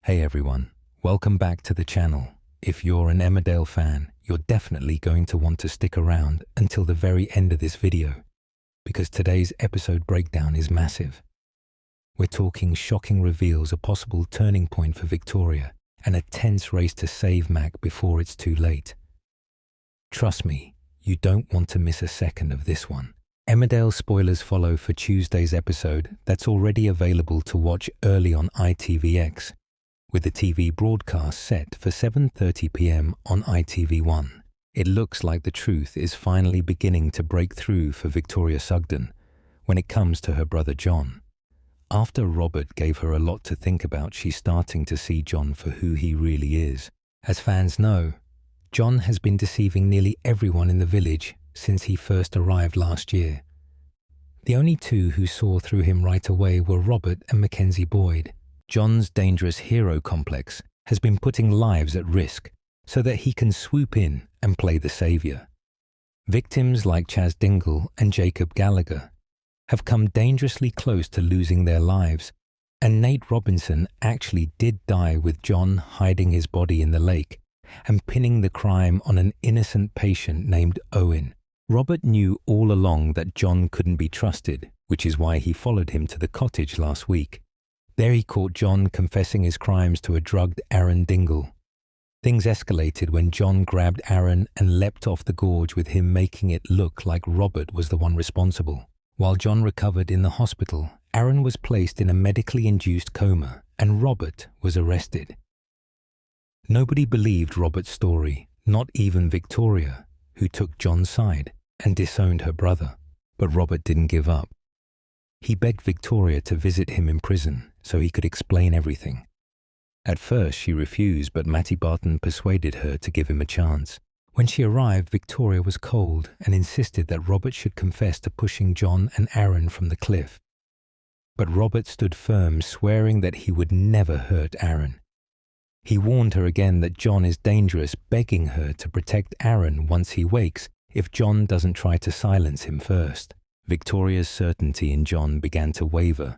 Hey everyone, welcome back to the channel. If you're an Emmerdale fan, you're definitely going to want to stick around until the very end of this video, because today's episode breakdown is massive. We're talking shocking reveals, a possible turning point for Victoria, and a tense race to save Mac before it's too late. Trust me, you don't want to miss a second of this one. Emmerdale spoilers follow for Tuesday's episode that's already available to watch early on ITVX, with the TV broadcast set for 7:30 p.m. on ITV1. It looks like the truth is finally beginning to break through for Victoria Sugden when it comes to her brother John. After Robert gave her a lot to think about, she's starting to see John for who he really is. As fans know, John has been deceiving nearly everyone in the village since he first arrived last year. The only two who saw through him right away were Robert and Mackenzie Boyd. John's dangerous hero complex has been putting lives at risk so that he can swoop in and play the saviour. Victims like Chaz Dingle and Jacob Gallagher have come dangerously close to losing their lives, and Nate Robinson actually did die with John hiding his body in the lake and pinning the crime on an innocent patient named Owen. Robert knew all along that John couldn't be trusted, which is why he followed him to the cottage last week. There he caught John confessing his crimes to a drugged Aaron Dingle. Things escalated when John grabbed Aaron and leapt off the gorge, with him making it look like Robert was the one responsible. While John recovered in the hospital, Aaron was placed in a medically induced coma and Robert was arrested. Nobody believed Robert's story, not even Victoria, who took John's side and disowned her brother. But Robert didn't give up. He begged Victoria to visit him in prison so he could explain everything. At first she refused, but Matty Barton persuaded her to give him a chance. When she arrived, Victoria was cold and insisted that Robert should confess to pushing John and Aaron from the cliff. But Robert stood firm, swearing that he would never hurt Aaron. He warned her again that John is dangerous, begging her to protect Aaron once he wakes if John doesn't try to silence him first. Victoria's certainty in John began to waver,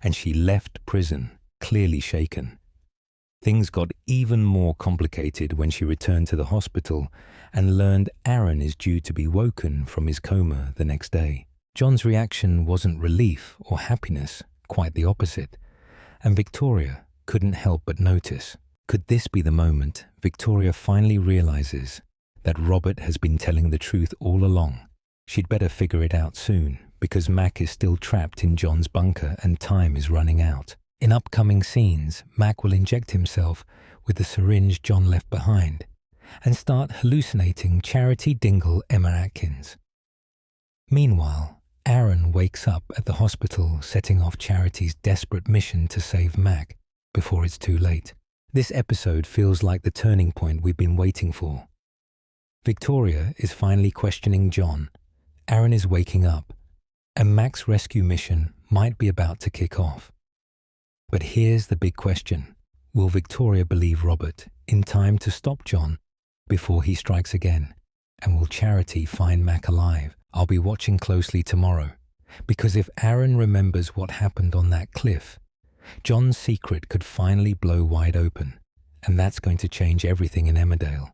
and she left prison, clearly shaken. Things got even more complicated when she returned to the hospital and learned Aaron is due to be woken from his coma the next day. John's reaction wasn't relief or happiness, quite the opposite, and Victoria couldn't help but notice. Could this be the moment Victoria finally realizes that Robert has been telling the truth all along? She'd better figure it out soon, because Mac is still trapped in John's bunker and time is running out. In upcoming scenes, Mac will inject himself with the syringe John left behind and start hallucinating Charity Dingle Emma Atkins. Meanwhile, Aaron wakes up at the hospital, setting off Charity's desperate mission to save Mac before it's too late. This episode feels like the turning point we've been waiting for. Victoria is finally questioning John, Aaron is waking up, and Mac's rescue mission might be about to kick off. But here's the big question. Will Victoria believe Robert in time to stop John before he strikes again? And will Charity find Mac alive? I'll be watching closely tomorrow, because if Aaron remembers what happened on that cliff, John's secret could finally blow wide open, and that's going to change everything in Emmerdale.